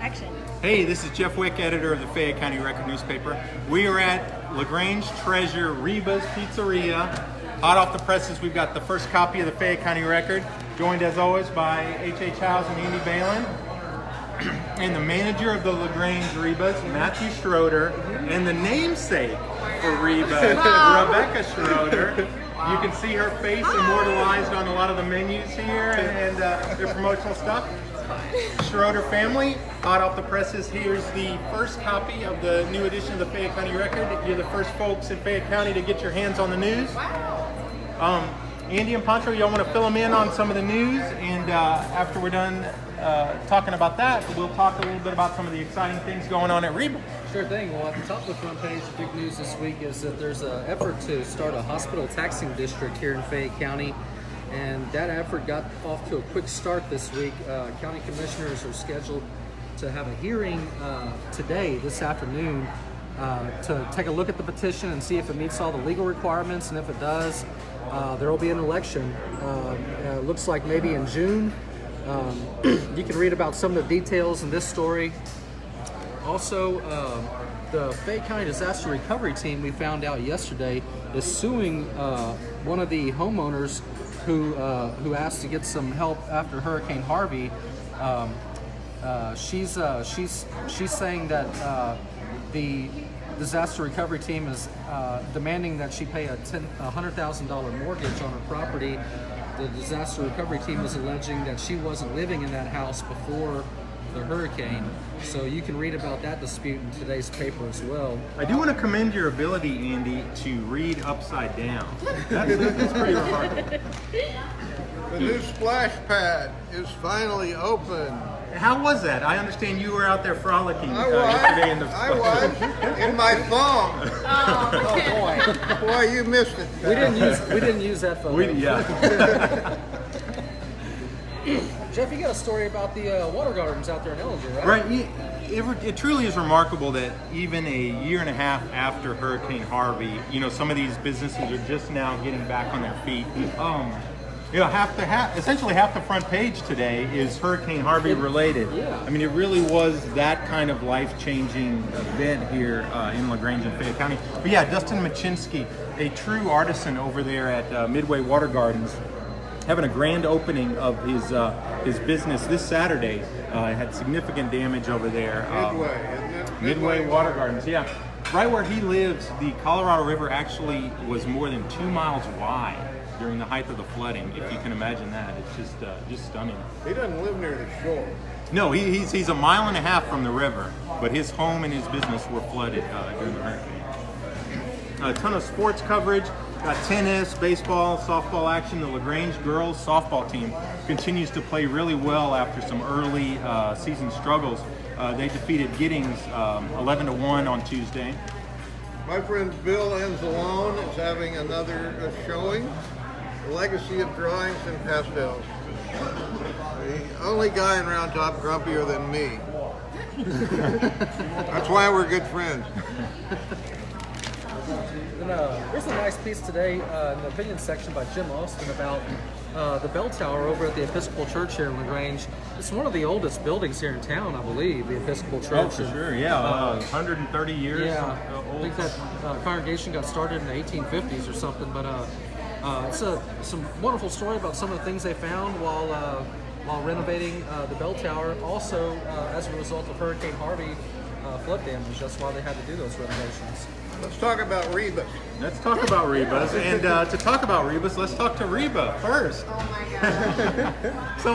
Action. Hey, this is Jeff Wick, editor of the Fayette County Record newspaper. We are at Grange treasure Reba's Pizzeria. Hot off the presses, we've got the first copy of the Fayette County Record, joined as always by H.H. Howes and Andy Balin. And the manager of the Grange Rebas, Matthew Schroeder, and the namesake for Reba, Rebecca Schroeder. You can see her face immortalized on a lot of the menus here and their promotional stuff. Schroeder family, hot off the presses. Here's the first copy of the new edition of the Fayette County Record. You're the first folks in Fayette County to get your hands on the news. Andy and Pancho, y'all want to fill them in on some of the news, and after we're done talking about that, we'll talk a little bit about some of the exciting things going on at Reba. Sure thing. Well, at the top of the front page, the big news this week is that there's an effort to start a hospital taxing district here in Fayette County, and that effort got off to a quick start this week. County commissioners are scheduled to have a hearing today, this afternoon, to take a look at the petition and see if it meets all the legal requirements, and if it does, there will be an election. It looks like maybe in June. You can read about some of the details in this story. Also, the Fayette County Disaster Recovery Team, we found out yesterday, is suing one of the homeowners who asked to get some help after Hurricane Harvey. She's saying that the Disaster Recovery Team is demanding that she pay a $100,000 mortgage on her property. The Disaster Recovery Team is alleging that she wasn't living in that house before the hurricane. So you can read about that dispute in today's paper as well. I do want to commend your ability, Andy, to read upside down. That's pretty remarkable. The new splash pad is finally open. How was that? I understand you were out there frolicking I yesterday in the was in my phone. Oh, Boy, you missed it. We didn't use that photo. Jeff, you got a story about the water gardens out there in Ellinger, right? Right. It truly is remarkable that even a year and a half after Hurricane Harvey, some of these businesses are just now getting back on their feet. Essentially half the front page today is Hurricane Harvey related. Yeah. I mean, it really was that kind of life-changing event here in LaGrange and Fayette County. But yeah, Dustin Machinsky, a true artisan over there at Midway Water Gardens, having a grand opening of his business this Saturday. Had significant damage over there. Midway, isn't it? Midway Water Gardens, yeah. Right where he lives, the Colorado River actually was more than 2 miles wide during the height of the flooding, if you can imagine that. It's just stunning. He doesn't live near the shore. No, he's a mile and a half from the river, but his home and his business were flooded during the hurricane. A ton of sports coverage, got tennis, baseball, softball action. The LaGrange girls softball team continues to play really well after some early season struggles. They defeated Giddings 11-1 on Tuesday. My friend Bill Anzalone is having another showing. Legacy of Drawings and Pastels. The only guy in Round Top grumpier than me. That's why we're good friends. There's a nice piece today in the opinion section by Jim Austin about the bell tower over at the Episcopal Church here in LaGrange. It's one of the oldest buildings here in town, I believe, the Episcopal Church. Oh, for sure, yeah. 130 years Yeah, old. I think that congregation got started in the 1850s or something, but it's some wonderful story about some of the things they found while renovating the bell tower. Also, as a result of Hurricane Harvey flood damage, that's why they had to do those renovations. Let's talk about Rebas. Let's talk about Rebas, and to talk about Rebas, let's talk to Reba first. Oh my God. So,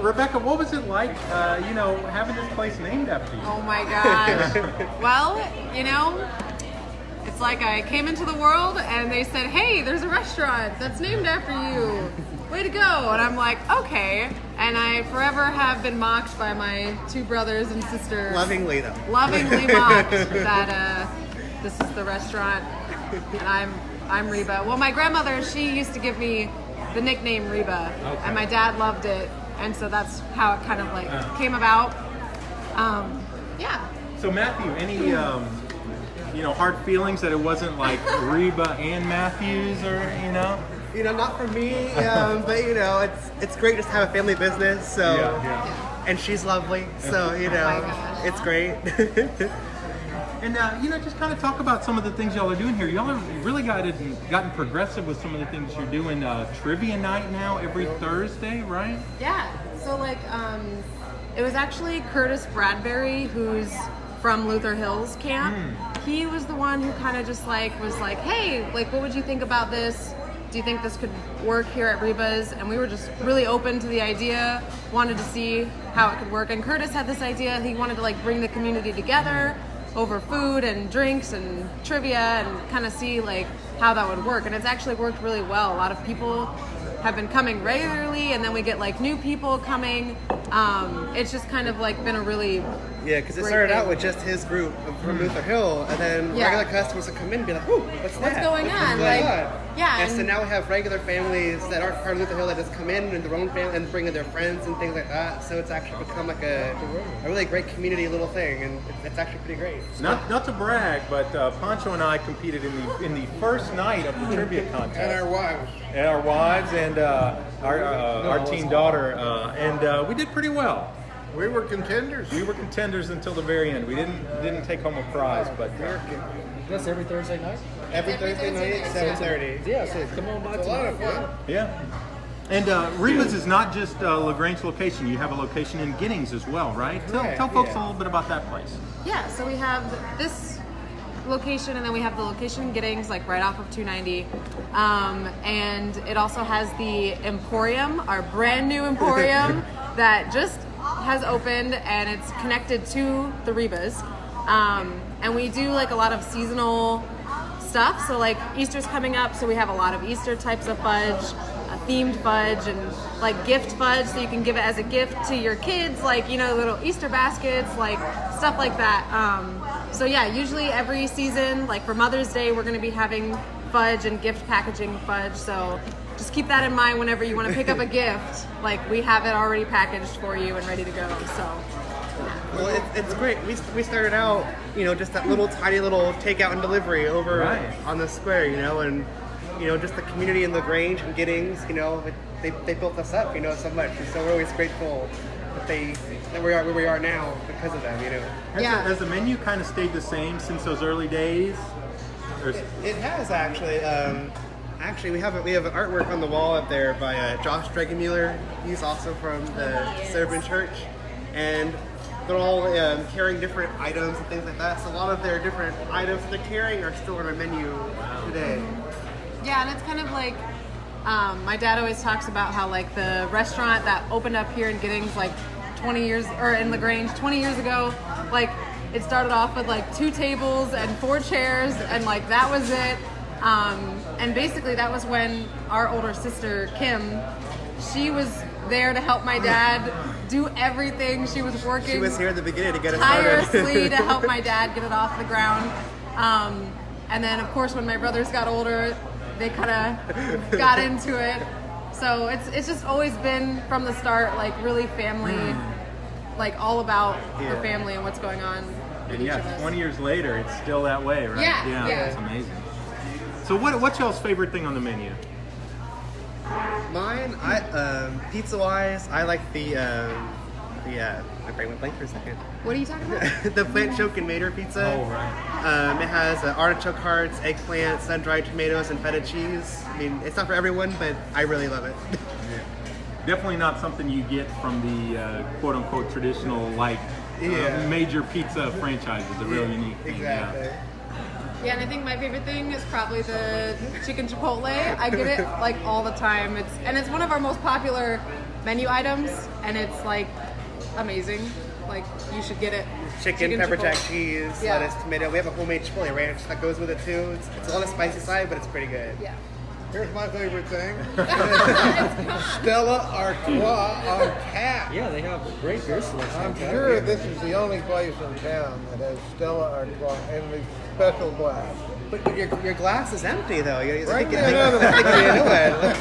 Rebecca, what was it like, having this place named after you? Oh my gosh. Well, it's like I came into the world and they said, hey, there's a restaurant that's named after you. Way to go. And I'm like, okay. And I forever have been mocked by my two brothers and sisters. Lovingly, though. Lovingly mocked that this is the restaurant and I'm Reba. Well, my grandmother, she used to give me the nickname Reba, and my dad loved it. And so that's how it kind of came about. Yeah. So Matthew, any hard feelings that it wasn't like Reba and Matthews, or not for me, but it's great just to have a family business. So and she's lovely. So you know, gosh. it's great. And just kind of talk about some of the things y'all are doing here. Y'all have really gotten progressive with some of the things you're doing. Trivia night now every Thursday, right? Yeah. So like, it was actually Curtis Bradbury, who's from Luther Hills camp. He was the one who kind of just like was like, hey, like, what would you think about this? Do you think this could work here at Reba's? And we were just really open to the idea, wanted to see how it could work. And Curtis had this idea. He wanted to like bring the community together over food and drinks and trivia and kind of see like how that would work. And it's actually worked really well. A lot of people have been coming regularly, and then we get like new people coming. It's just kind of like been a really Yeah, because it great started out thing. with just his group from Luther Hill, and then Yeah. regular customers would come in and be like, "Ooh, what's that? going on?" What's Like, going on?" yeah, And so and- now we have regular families that aren't part of Luther Hill that just come in their own family and bring in their friends and things like that. So it's actually become like a really great community little thing, and it's actually pretty great. Not to brag, but Pancho and I competed in the first night of the trivia contest. And our wives. And our wives and our teen daughter, and we did pretty well. We were contenders. We were contenders until the very end. We didn't take home a prize, but That's every Thursday night? Every Thursday night at 7:30. Yeah, so come on by It's a lot of tonight. fun. yeah. And Reba's is not just LaGrange location. You have a location in Giddings as well, right? Tell folks a little bit about that place. Yeah, so we have this location, and then we have the location in Giddings, like right off of 290. And it also has the Emporium, our brand new Emporium that just has opened, and it's connected to the Reba's. And we do like a lot of seasonal stuff. So like Easter's coming up, so we have a lot of Easter types of fudge, themed fudge, and like gift fudge, so you can give it as a gift to your kids, like, you know, little Easter baskets, like stuff like that. So yeah, usually every season, like for Mother's Day, we're going to be having fudge and gift packaging fudge. So just keep that in mind whenever you want to pick up a gift. Like, we have it already packaged for you and ready to go. So Well, it's great. We started out, you know, just that little tiny little takeout and delivery over Right. on the square, you know, and you know, just the community in LaGrange and Giddings, you know, they built us up, you know, so much, and so we're always grateful that we are where we are now because of them, you know. Has the menu kind of stayed the same since those early days? Or is- It has actually. Actually, we have an artwork on the wall up there by Josh Dregenmuller. He's also from the Serbian Church, and they're all carrying different items and things like that. So a lot of their different items that they're carrying are still on our menu today. yeah, and it's kind of like, my dad always talks about how like the restaurant that opened up here in Giddings like 20 years, or in LaGrange 20 years ago, like it started off with like 2 tables and 4 chairs, and like that was it. And basically that was when our older sister Kim, she was there to help my dad do everything. She was working She was here at the beginning to get us started. tirelessly to help my dad get it off the ground. And then of course when my brothers got older, they kind of got into it. So it's just always been from the start like really family, like all about the family and what's going on with And each of yeah, us. 20 years later, it's still that way, right? Yeah, yeah. It's amazing. So what's y'all's favorite thing on the menu? Mine, pizza wise, I like my brain went blank for a second. What are you talking about? The plant choke and mater pizza. Oh, right. It has artichoke hearts, eggplant, sun-dried tomatoes, and feta cheese. I mean, it's not for everyone, but I really love it. Definitely not something you get from the quote-unquote traditional, like, Yeah. major pizza franchises. A real unique thing. Exactly. Yeah. Yeah, and I think my favorite thing is probably the chicken chipotle. I get it like all the time. It's one of our most popular menu items, and it's like amazing. Like, you should get it. Chicken, pepper chipotle. jack cheese, Yeah. lettuce, tomato. We have a homemade chipotle ranch that goes with it too. It's on the spicy side, but it's pretty good. Yeah. Here's my favorite thing. Stella Artois on tap. Yeah, they have great beer selection. I'm sure this is the only place in town that has Stella Artois in the special glass. But your glass is empty though. You Bring me think another one. think you need a new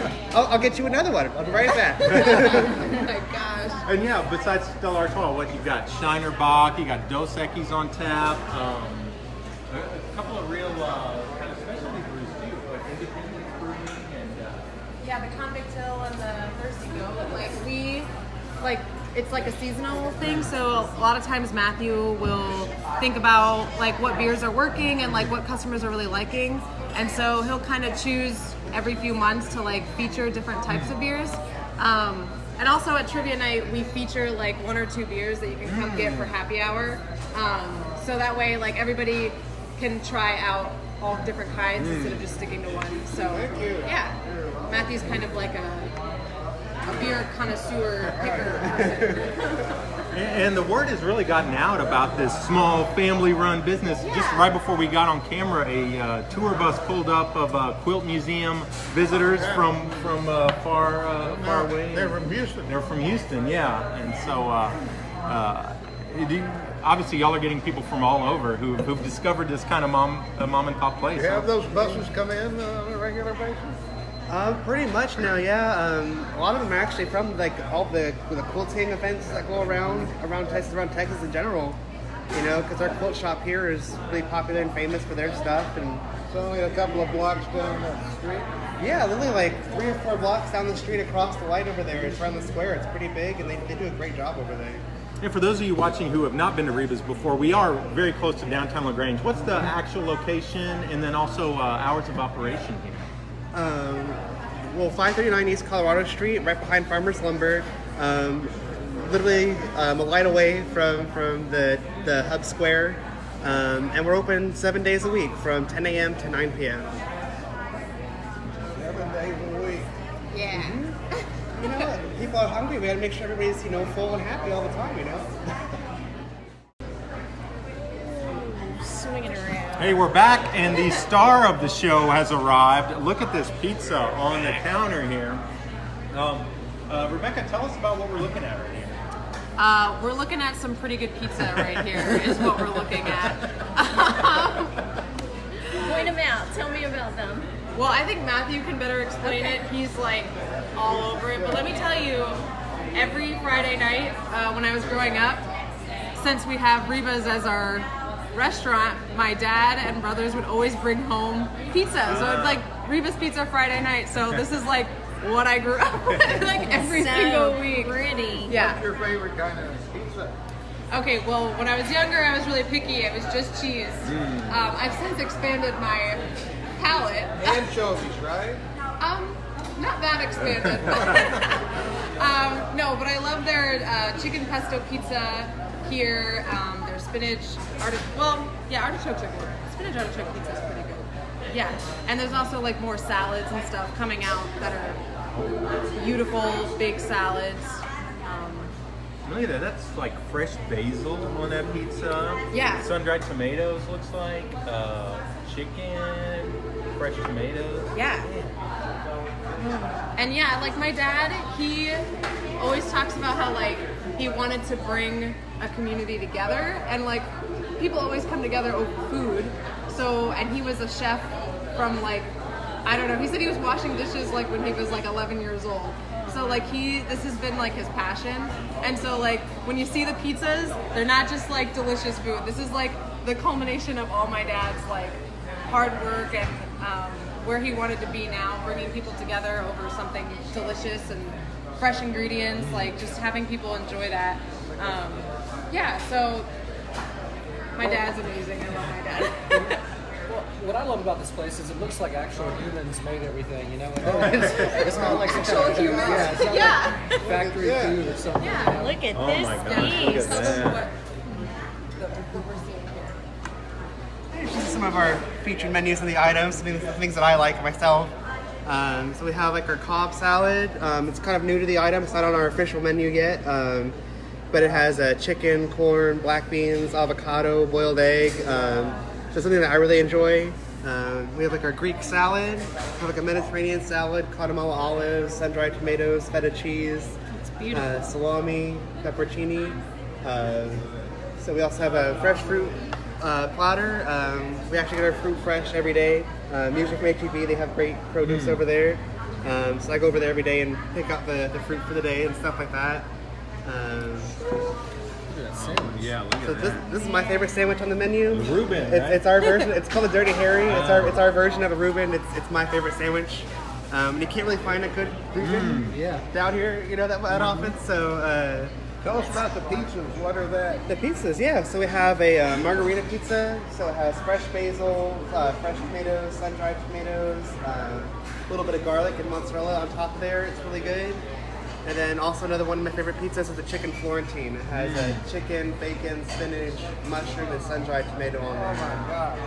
one. I'll get you another one. I'll be right back. Oh my gosh. And yeah, besides Stella Artois, what you got? Shiner Bock, you got Dos Equis on tap. A couple of real kind of specialty brews too, but independent brewing and. Yeah, the Convict Hill and the Thirsty Goat. Like, we, like, it's like a seasonal thing. So a lot of times Matthew will think about like what beers are working and like what customers are really liking. And so he'll kind of choose every few months to like feature different types of beers. And also at trivia night, we feature like 1 or 2 beers that you can come get for happy hour. So that way, like everybody can try out all different kinds instead of just sticking to one. So yeah, Matthew's kind of like a beer connoisseur picker. And the word has really gotten out about this small family-run business. Just right before we got on camera, a tour bus pulled up of Quilt Museum visitors from far away. They're from Houston. They're from Houston, yeah. And so obviously y'all are getting people from all over who've discovered this kind of mom and pop place. You have those buses come in on a regular basis? Pretty much now, yeah. A lot of them are actually from like all the quilting events that go around Texas in general. You know, because our quilt shop here is really popular and famous for their stuff. And It's only a couple of blocks down the street. yeah, literally like 3 or 4 blocks down the street across the light over there. It's around the square. It's pretty big, and they do a great job over there. And for those of you watching who have not been to Reba's before, we are very close to downtown LaGrange. What's the actual location and then also hours of operation here? Well, 539 East Colorado Street, right behind Farmers Lumber. Literally a light away from the hub square. And we're open 7 days a week from 10 a.m. to 9 p.m. 7 days a week. Yeah. You know what? People are hungry. We gotta make sure everybody's, full and happy all the time, Swinging around. Hey, we're back, and the star of the show has arrived. Look at this pizza on the counter here. Rebecca, tell us about what we're looking at right here. We're looking at some pretty good pizza right here is what we're looking at. Point them out. Tell me about them. Well, I think Matthew can better explain it. He's like all over it. But let me tell you, every Friday night when I was growing up, since we have Reba's as our restaurant, my dad and brothers would always bring home pizza. So it's like Reba's Pizza Friday night. So this is like what I grew up with, like every single week. Pretty. Yeah. What's your favorite kind of pizza? Okay, well, when I was younger, I was really picky. It was just cheese. I've since expanded my palate. Anchovies, right? Not that expanded. No, but I love their chicken pesto pizza here. Their spinach artichokes are good. Spinach artichoke pizza is pretty good. Yeah, and there's also like more salads and stuff coming out that are beautiful, big salads. Look at that. That's like fresh basil on that pizza. Yeah. Sun-dried tomatoes looks like. Chicken, fresh tomatoes. Yeah. And yeah, like my dad, he always talks about how like he wanted to bring a community together, and like people always come together over food. So, and he was a chef from like, I don't know, he said he was washing dishes like when he was like 11 years old. So like this has been like his passion. And so like when you see the pizzas, they're not just like delicious food. This is like the culmination of all my dad's like hard work and where he wanted to be now, bringing people together over something delicious and fresh ingredients, like just having people enjoy that. Yeah, so my dad's amazing. I love my dad. Well, what I love about this place is it looks like actual humans made everything, It's not like some Actual kind of- humans? Yeah, it's not Yeah. like factory food or something. Yeah. Look at Oh this my gosh, look at piece. that. What we're seeing here. These are some of our featured menus and the items, some of the things that I like myself. So we have like our Cobb salad. It's kind of new to the item. It's not on our official menu yet, but it has chicken, corn, black beans, avocado, boiled egg. So something that I really enjoy. We have like our Greek salad. We have like a Mediterranean salad, Guatemala olives, sun-dried tomatoes, feta cheese, It's beautiful. salami, pepperoncini. So we also have a fresh fruit platter. We actually get our fruit fresh every day. Usually from HEB, they have great produce over there. So I go over there every day and pick out the fruit for the day and stuff like that. Look at that sandwich. Yeah, look So at that. this is my favorite sandwich on the menu. The Reuben, It's, right? it's our version. It's called the Dirty Harry. It's our version of a Reuben. It's my favorite sandwich. And you can't really find a good Reuben Yeah. down here, that often. So Tell us about the pizzas. What are that? The pizzas, yeah. So we have a margarita pizza. So it has fresh basil, fresh tomatoes, sun-dried tomatoes, a little bit of garlic and mozzarella on top there. It's really good. And then also another one of my favorite pizzas is the chicken Florentine. It has chicken, bacon, spinach, mushroom, and sun-dried tomato on there. Oh my God.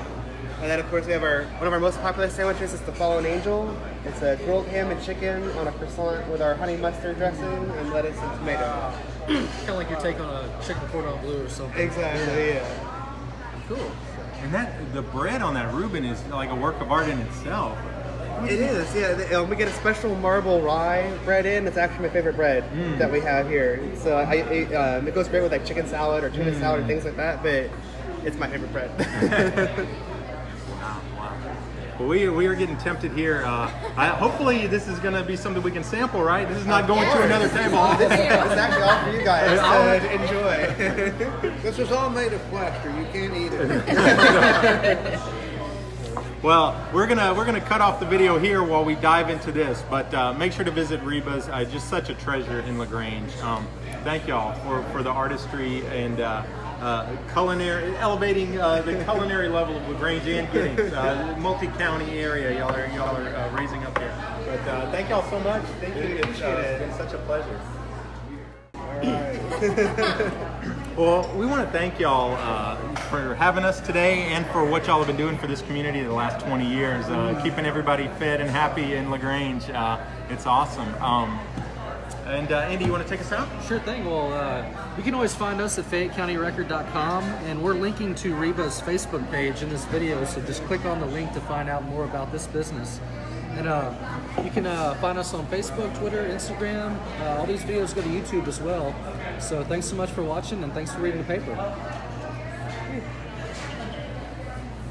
And then of course we have one of our most popular sandwiches is the Fallen Angel. It's a grilled ham and chicken on a croissant with our honey mustard dressing and lettuce and tomato. Kind of like your take on a chicken cordon bleu or something. Exactly, yeah. Cool. And the bread on that Reuben is like a work of art in itself. It is, yeah. We get a special marble rye bread in. It's actually my favorite bread that we have here. So it goes great with like chicken salad or tuna salad or things like that, but it's my favorite bread. Wow. Well, we are getting tempted here. Hopefully this is going to be something we can sample, right? This is not going to another table. This is actually all for you guys to enjoy. This is all made of plaster. You can't eat it. Well, we're gonna cut off the video here while we dive into this, but make sure to visit Reba's. Just such a treasure in LaGrange. Thank y'all for the artistry and culinary, elevating the culinary level of LaGrange and Giddings, multi-county area y'all are raising up here. But thank y'all so much. Thank you. It's been such a pleasure. Well, we want to thank y'all for having us today and for what y'all have been doing for this community the last 20 years, keeping everybody fed and happy in LaGrange. It's awesome. And Andy, you want to take us out? Sure thing. Well, you can always find us at FayetteCountyRecord.com, and we're linking to Reba's Facebook page in this video, so just click on the link to find out more about this business. And you can find us on Facebook, Twitter, Instagram. All these videos go to YouTube as well. So thanks so much for watching, and thanks for reading the paper.